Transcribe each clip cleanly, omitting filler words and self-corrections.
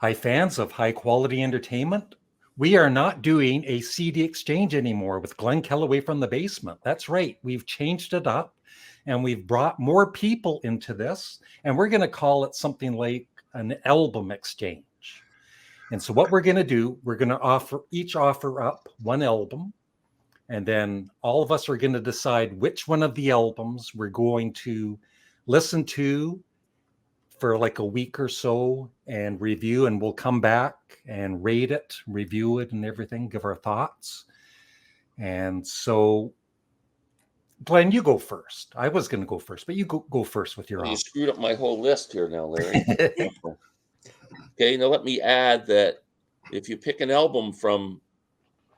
Hi, fans of high quality entertainment. We are not doing a CD exchange anymore with Glen Kellaway from the basement. That's right. We've changed it up and we've brought more people into this, and we're going to call it something like an album exchange. And so what we're going to do, we're going to offer up one album, and then all of us are going to decide which one of the albums we're going to listen to for like a week or so and review, and we'll come back and rate it, review it and everything, give our thoughts. And so, Glenn, you go first. I was going to go first, but you go first with your You album. screwed up my whole list here now, Larry. Okay, now let me add that if you pick an album from,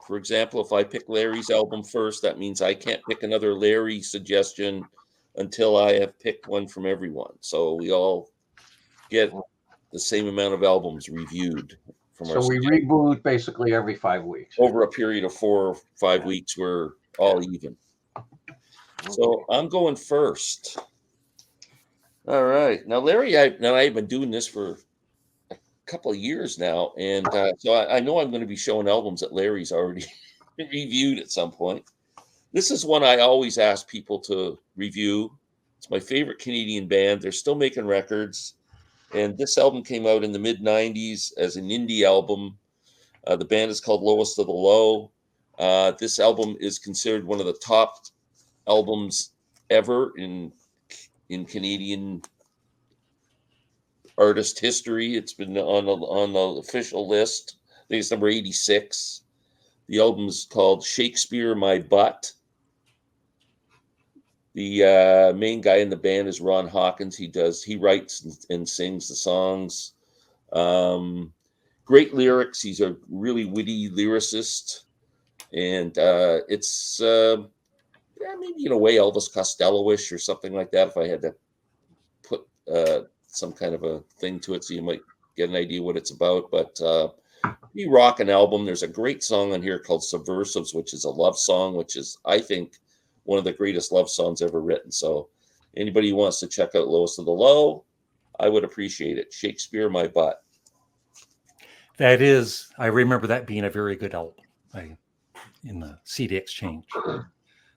for example, if I pick Larry's album first, that means I can't pick another Larry suggestion until I have picked one from everyone. So we all get the same amount of albums reviewed from So we reboot basically every 5 weeks. Over a period of 4 or 5 weeks, we're all even. So I'm going first. All right. Now, Larry, I've been doing this for a couple of years now, and so I know I'm going to be showing albums that Larry's already reviewed at some point. This is one I always ask people to review. It's my favorite Canadian band. They're still making records, and this album came out in the mid-'90s as an indie album. The band is called Lowest of the Low. This album is considered one of the top albums ever in Canadian artist history. It's been on the official list. I think it's number 86. The album is called Shakespeare My Butt. The main guy in the band is Ron Hawkins. He writes and sings the songs. Great lyrics. He's a really witty lyricist, and it's maybe in a way Elvis Costello-ish or something like that. If I had to put some kind of a thing to it, so you might get an idea what it's about. But pretty rockin' album. There's a great song on here called Subversives, which is a love song, which is, I think, one of the greatest love songs ever written. So anybody who wants to check out Lowest of the Low, I would appreciate it. Shakespeare My Butt. That is, I remember that being a very good album in the CD exchange.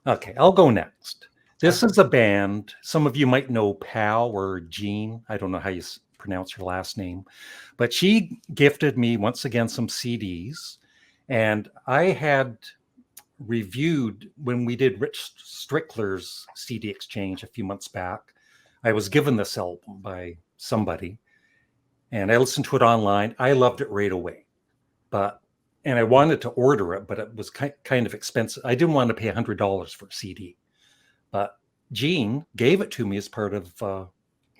Okay, I'll go next. This is a band, some of you might know Pal or Jean. I don't know how you pronounce her last name, but she gifted me once again some CDs, and I had reviewed when we did Rich Strickler's CD exchange a few months back. I was given this album by somebody, and I listened to it online. I loved it right away, and I wanted to order it, but it was kind of expensive. I didn't want to pay $100 for a CD, but Jean gave it to me as part of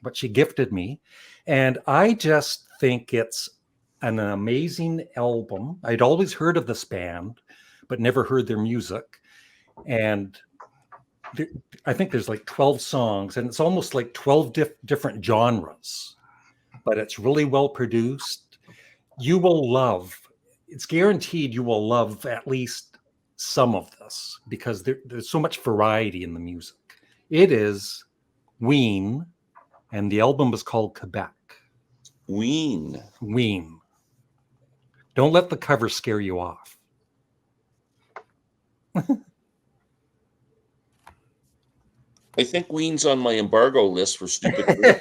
what she gifted me, and I just think it's an amazing album. I'd always heard of this band, but never heard their music. And I think there's like 12 songs, and it's almost like 12 different genres, but it's really well produced. You will love, it's guaranteed you will love at least some of this because there's so much variety in the music. It is Ween, and the album is called Quebec. Ween. Don't let the cover scare you off. I think Ween's on my embargo list for stupid.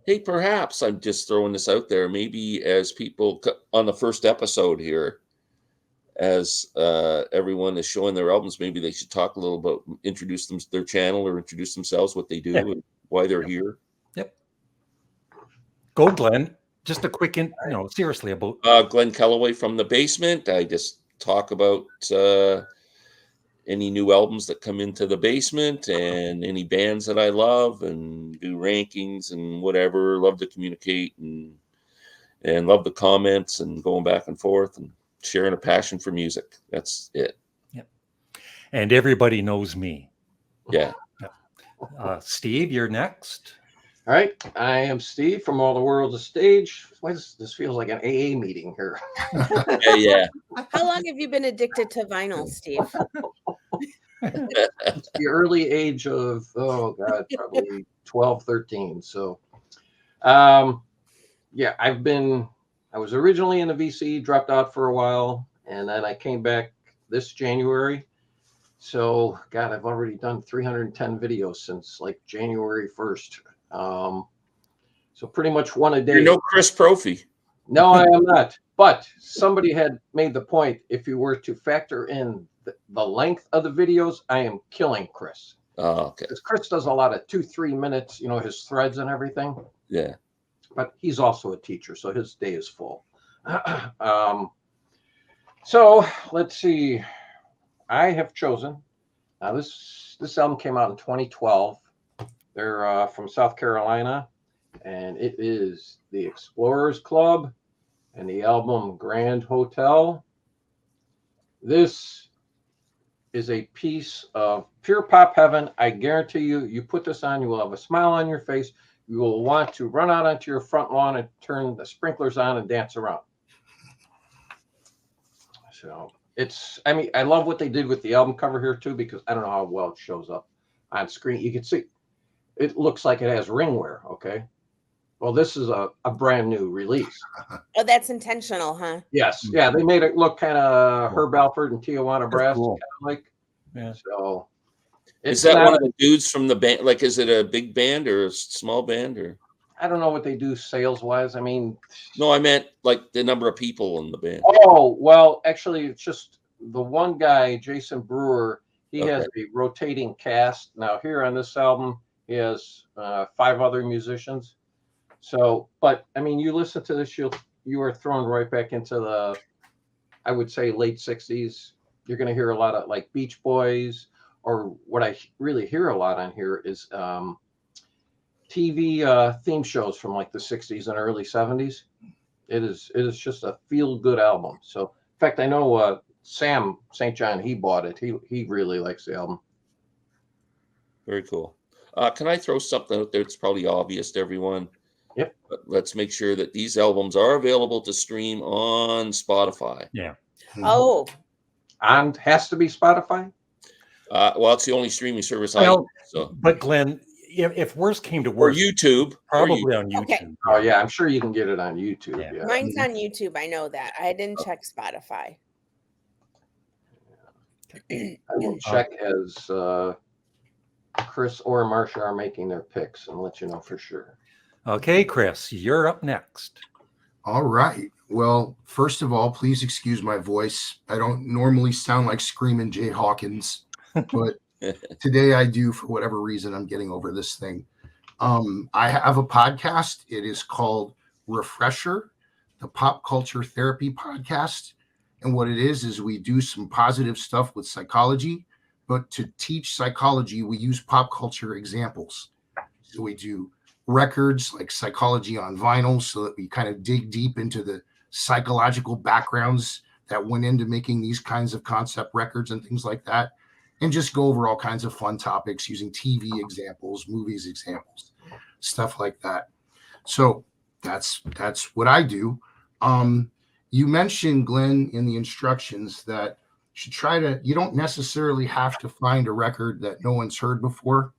Hey, perhaps I'm just throwing this out there. Maybe as people on the first episode here, as everyone is showing their albums, maybe they should talk a little about, introduce their channel or introduce themselves, what they do, and why they're here. Yep. Go, Glenn. Just a quick, seriously about Glen Kellaway from the basement. I just talk about any new albums that come into the basement and any bands that I love, and do rankings and whatever. Love to communicate and love the comments and going back and forth and sharing a passion for music. That's it. Yep. And everybody knows me. Yeah. Steve, you're next. All right, I am Steve from All the World's a Stage. Why does this feels like an AA meeting here? Yeah. How long have you been addicted to vinyl, Steve? It's the early age of, oh God, probably 12, 13. So, yeah, I was originally in the VC, dropped out for a while, and then I came back this January. So, God, I've already done 310 videos since like January 1st. So pretty much one a day. You're no Chris Prophy. No, I am not. But somebody had made the point, if you were to factor in the length of the videos, I am killing Chris. Oh, okay. Because Chris does a lot of 2-3 minutes, his threads and everything. Yeah. But he's also a teacher, so his day is full. So let's see. I have chosen. Now this album came out in 2012. They're from South Carolina, and it is the Explorer's Club and the album Grand Hotel. This is a piece of pure pop heaven. I guarantee you, you put this on, you will have a smile on your face. You will want to run out onto your front lawn and turn the sprinklers on and dance around. So I love what they did with the album cover here too, because I don't know how well it shows up on screen. You can see it looks like it has ringwear. Okay. Well, this is a brand new release. Oh, that's intentional, huh? Yes. Yeah. They made it look kind of Herb Alpert and Tijuana Brass. Cool. Kind of like. Yeah. So. Is that one of the dudes from the band? Like, is it a big band or a small band or? I don't know what they do sales wise. I mean. No, I meant like the number of people in the band. Oh, well, actually, it's just the one guy, Jason Brewer. He has a rotating cast. Now, here on this album, he has 5 other musicians. So, but I mean, you listen to this, you are thrown right back into the, I would say, late 60s. You're going to hear a lot of like Beach Boys, or what I really hear a lot on here is TV theme shows from like the 60s and early 70s. It is just a feel-good album. So, in fact, I know Sam St. John, he bought it. He really likes the album. Very cool. Can I throw something out there? It's probably obvious to everyone. Yep. But let's make sure that these albums are available to stream on Spotify. Yeah. Oh, And has to be Spotify? Well, it's the only streaming service I Well, use, so. but Glenn, if worse came to Or worse, YouTube. probably on YouTube. Okay. Oh, yeah, I'm sure you can get it on YouTube. Yeah. Yeah. mine's on YouTube. I know that. I didn't check Spotify. I will check as Chris or Marcia are making their picks and let you know for sure. Okay, Chris, you're up next. All right. Well, first of all, please excuse my voice. I don't normally sound like Screaming Jay Hawkins, but today I do for whatever reason. I'm getting over this thing. I have a podcast. It is called Refresher, the Pop Culture Therapy Podcast. And what it is we do some positive stuff with psychology, but to teach psychology, we use pop culture examples. So we do records like Psychology on Vinyl, so that we kind of dig deep into the psychological backgrounds that went into making these kinds of concept records and things like that, and just go over all kinds of fun topics using TV examples, movies examples, stuff like that. So that's what I do. You mentioned, Glenn, in the instructions that you don't necessarily have to find a record that no one's heard before.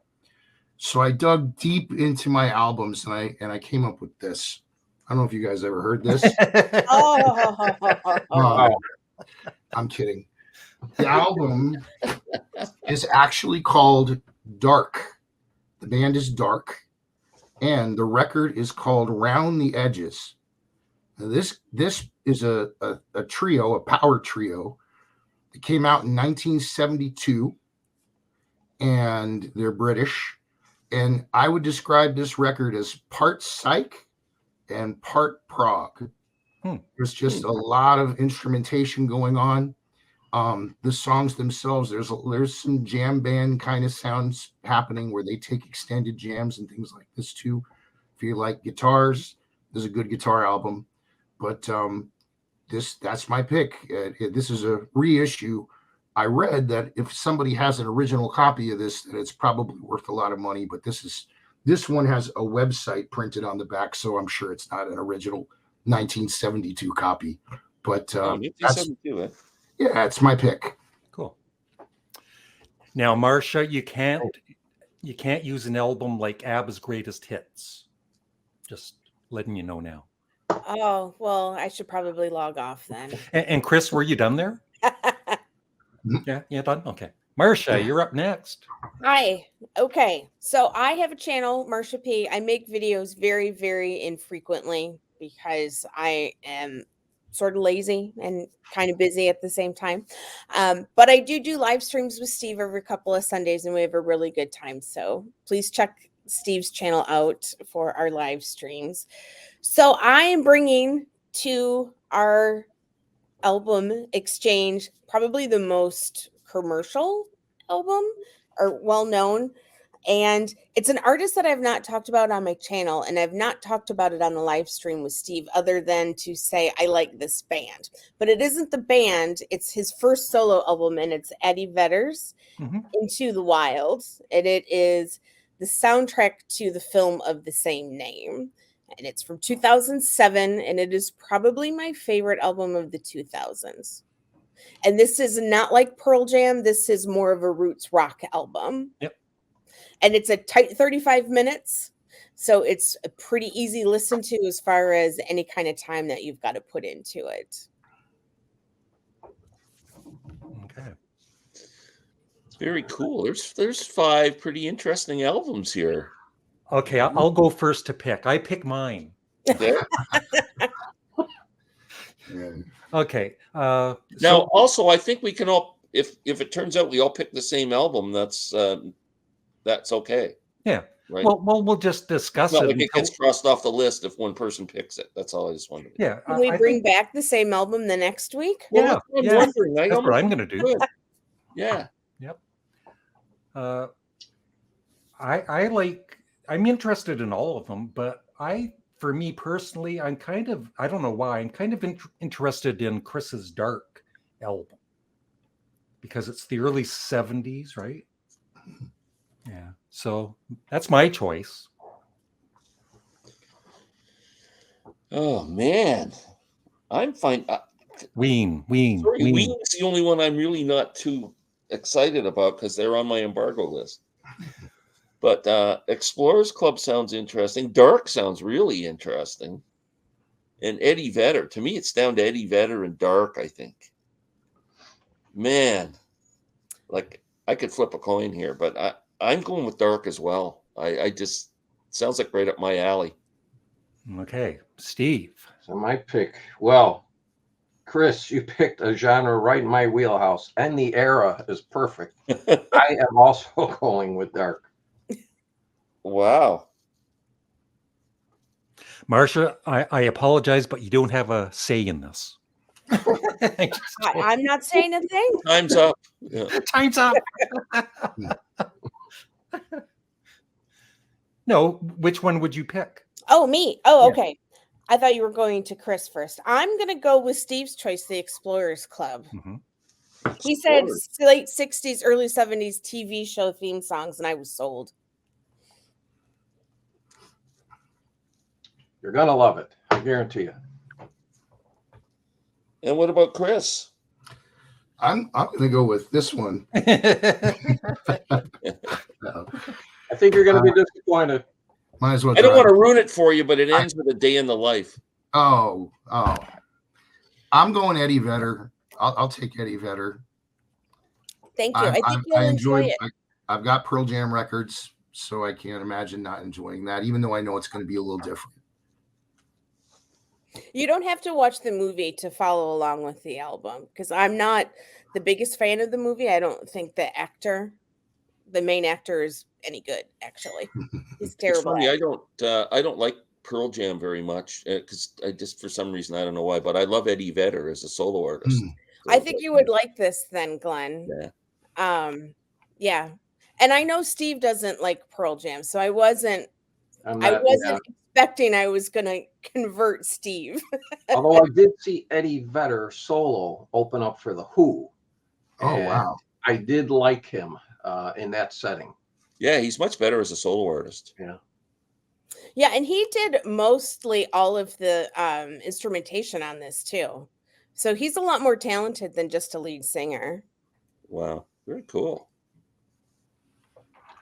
So I dug deep into my albums and I came up with this. I don't know if you guys ever heard this. Oh, I'm kidding. The album is actually called Dark. The band is Dark, and the record is called Round the Edges. Now this is a trio, a power trio. It came out in 1972, and they're British. And I would describe this record as part psych and part prog. There's just a lot of instrumentation going on. The songs themselves, there's some jam band kind of sounds happening where they take extended jams and things like this too. If you like guitars, there's a good guitar album. But that's my pick. This is a reissue. I read that if somebody has an original copy of this, that it's probably worth a lot of money. But this one has a website printed on the back, so I'm sure it's not an original 1972 copy. But 1972, yeah, it's my pick. Cool. Now, Marcia, you can't use an album like ABBA's Greatest Hits. Just letting you know now. Oh, well, I should probably log off then. And Chris, were you done there? Yeah, done. Okay, Marcia, you're up next. Hi. Okay. So I have a channel, Marcia P. I make videos very, very infrequently because I am sort of lazy and kind of busy at the same time. But I do live streams with Steve every couple of Sundays, and we have a really good time. So please check Steve's channel out for our live streams. So I am bringing to our album exchange probably the most commercial album or well known, and it's an artist that I've not talked about on my channel, and I've not talked about it on the live stream with Steve other than to say I like this band. But it isn't the band, it's his first solo album, and it's Eddie Vedder's Into the Wild, and it is the soundtrack to the film of the same name. And it's from 2007, and it is probably my favorite album of the 2000s. And this is not like Pearl Jam. This is more of a roots rock album. Yep. And it's a tight 35 minutes. So it's a pretty easy listen to as far as any kind of time that you've got to put into it. Okay. Very cool. There's 5 pretty interesting albums here. Okay, I'll go first to pick. I pick mine. Yeah. Yeah. Okay. Now, So, also, I think we can all, if it turns out we all pick the same album, that's okay. yeah. Right. Well, we'll just discuss It's not it. like it until- gets crossed off the list if one person picks it. That's all I just wanted. yeah. Can we I bring think- back the same album the next week? Well, Yeah, that's what I'm yeah. wondering. I That's what almost I'm going to do. would. Yeah. I'm interested in all of them, but for me personally, I don't know why, I'm kind of interested in Chris's Dark album because it's the early 70s, right? Yeah. So that's my choice. Oh man, I'm fine. Ween. Ween's the only one I'm really not too excited about because they're on my embargo list. But Explorer's Club sounds interesting. Dark sounds really interesting. And Eddie Vedder. To me, it's down to Eddie Vedder and Dark, I think. Man, like I could flip a coin here, but I'm going with Dark as well. I just sounds like right up my alley. Okay, Steve. So my pick, well, Chris, you picked a genre right in my wheelhouse, and the era is perfect. I am also going with Dark. Wow. Marcia, I apologize, but you don't have a say in this. I'm not saying a thing. Time's up. Yeah. Time's up. No, which one would you pick? Oh, me. Oh, Yeah. okay. I thought you were going to Chris first. I'm going to go with Steve's choice, the Explorer's Club. Mhm. He said Explorers. late 60s, early 70s TV show theme songs, and I was sold. You're gonna love it, I guarantee you. And what about Chris? I'm gonna go with this one. No. I think you're gonna be disappointed. Might as well. I don't try. want to ruin it for you, but it ends with a day in the life. Oh. I'm going Eddie Vedder. I'll take Eddie Vedder. Thank you. I think you'll enjoy it. I've got Pearl Jam records, so I can't imagine not enjoying that, even though I know it's going to be a little different. You don't have to watch the movie to follow along with the album because I'm not the biggest fan of the movie. I don't think the main actor, is any good. Actually, he's It's terrible. funny. I don't like Pearl Jam very much because I just for some reason I don't know why, but I love Eddie Vedder as a solo artist. Mm. I think you would like this then, Glenn. Yeah. Yeah. And I know Steve doesn't like Pearl Jam, so I wasn't Yeah. expecting I was gonna convert Steve. Although I did see Eddie Vedder solo open up for the Who. Oh and wow! I did like him in that setting. Yeah, he's much better as a solo artist. Yeah, and he did mostly all of the instrumentation on this too. So he's a lot more talented than just a lead singer. Wow, very cool.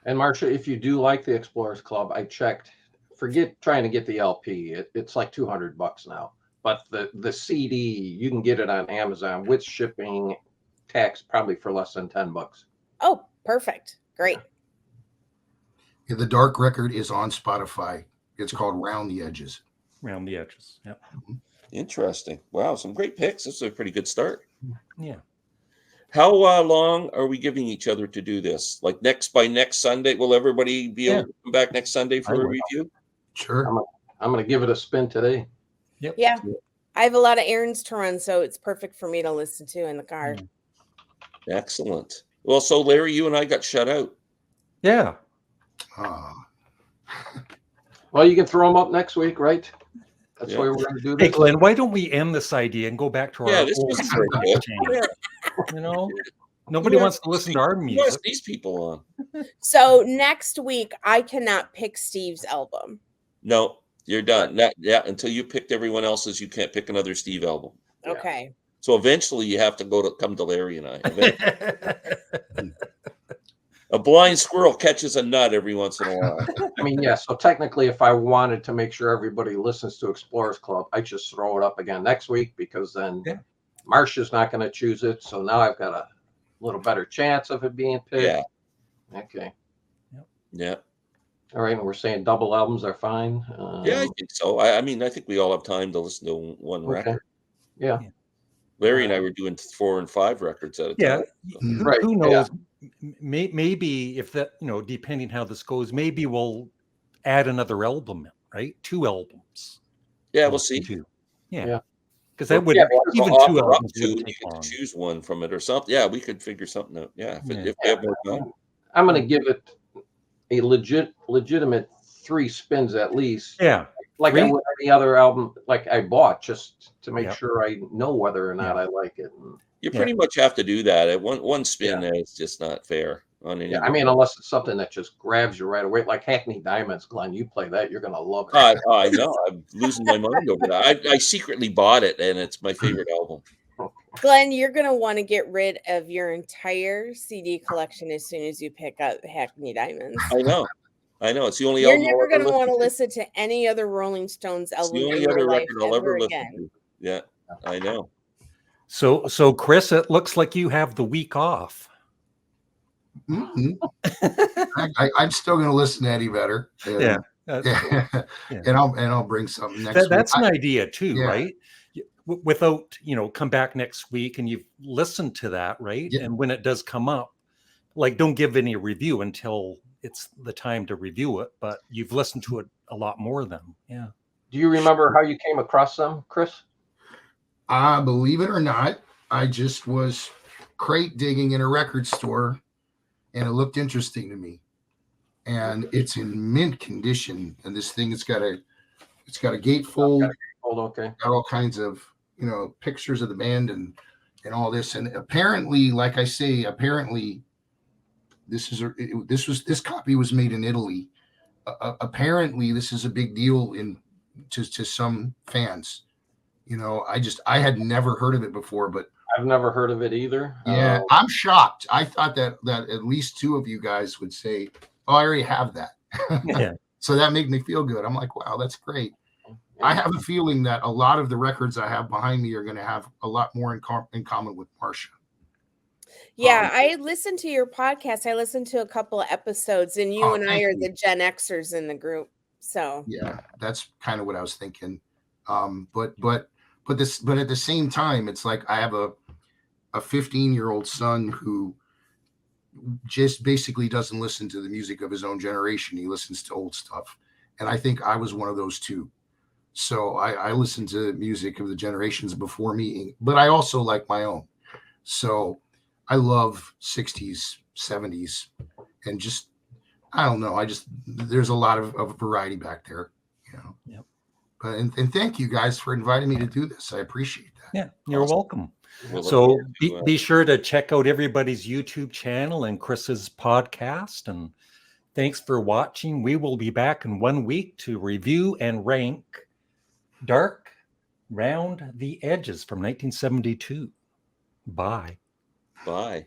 And Marcia, if you do like the Explorers Club, I checked. Forget trying to get the LP. It's like $200 now. But the CD, you can get it on Amazon with shipping, tax, probably for less than $10. Oh, perfect. Great. Yeah, the Dark record is on Spotify. It's called Round the Edges. Around the edges. Yep. Interesting. Wow, some great picks. This is a pretty good start. Yeah. How long are we giving each other to do this? Like by next Sunday? Will everybody be able to come back next Sunday for I a will. review? Sure. I'm going to give it a spin today. Yep. Yeah. I have a lot of errands to run, so it's perfect for me to listen to in the car. Excellent. Well, so Larry, you and I got shut out. Yeah. Well, you can throw them up next week, right? That's Yeah. why we're going to do Hey, this. Glenn, why don't we end this idea and go back to our Yeah, this old was very good. chain? You know, nobody wants to listen to our Who has music. these people on? So next week, I cannot pick Steve's album. No, you're done. Until you picked everyone else's, you can't pick another Steve album. Yeah. Okay. So eventually you have to come to Larry and I. A blind squirrel catches a nut every once in a while. I mean, yeah. So technically, if I wanted to make sure everybody listens to Explorers Club, I just throw it up again next week because then Marcia's not going to choose it. So now I've got a little better chance of it being picked. Yeah. Okay. Yeah. All right. And we're saying double albums are fine. Yeah, I think so. I mean, I think we all have time to listen to one Okay. record. Yeah. Larry and I were doing 4 and 5 records at a Yeah. time. Right. Who knows? Maybe if that, depending how this goes, maybe we'll add another album in, right? 2 albums. Yeah, we'll see. Yeah. Because that would, Yeah, even We'll 2 offer up albums to, wouldn't you take get long. to choose one from it or something. Yeah, we could figure something out. Yeah, if we have more time. I'm going to give it a legitimate 3 spins at least. Yeah. Like I would any other album, like I bought, just to make Yeah. sure I know whether or not I like it. You pretty much have to do that. At one spin, it's just not fair on any. Yeah, I mean, unless it's something that just grabs you right away, like Hackney Diamonds, Glenn. You play that, you're gonna love it. I know. I'm losing my mind over that. I secretly bought it, and it's my favorite album. Glenn, you're going to want to get rid of your entire CD collection as soon as you pick up Hackney Diamonds. I know. It's the only You're album never going to want to to. listen to any other Rolling Stones It's album the only in other your life record I'll ever ever listen again. to. Yeah, I know. So Chris, it looks like you have the week off. I'm still going to listen to Eddie Vedder. Yeah. And I'll bring something next week. That's an idea too, Yeah. right? Without, come back next week and you've listened to that, right? Yeah. And when it does come up, like, don't give any review until it's the time to review it, but you've listened to it a lot more than. Yeah. Do you remember how you came across them, Chris? Believe it or not, I just was crate digging in a record store, and it looked interesting to me. And it's in mint condition, and this thing it's got a gatefold, Okay. got all kinds of pictures of the band and all this. And apparently, like I say, this copy was made in Italy. Apparently, this is a big deal to some fans. I had never heard of it before, but I've never heard of it either. yeah, I'm shocked. I thought that at least 2 of you guys would say, "Oh, I already have that." Yeah. So that made me feel good. I'm like, wow, that's great. I have a feeling that a lot of the records I have behind me are going to have a lot more in common with Marcia. Yeah, I listened to your podcast. I listened to a couple of episodes, and you and I are the Gen Xers in the group. So yeah, that's kind of what I was thinking. But at the same time, it's like I have a 15-year-old son who just basically doesn't listen to the music of his own generation. He listens to old stuff, and I think I was one of those too. So I listen to music of the generations before me, but I also like my own. So I love 60s, 70s, and just, I don't know. There's a lot of variety back there, Yep. But, and thank you guys for inviting me to do this. I appreciate that. Yeah, you're welcome. We'll So look forward to, be sure to check out everybody's YouTube channel and Chris's podcast. And thanks for watching. We will be back in 1 week to review and rank Dark Round the Edges from 1972. Bye. Bye.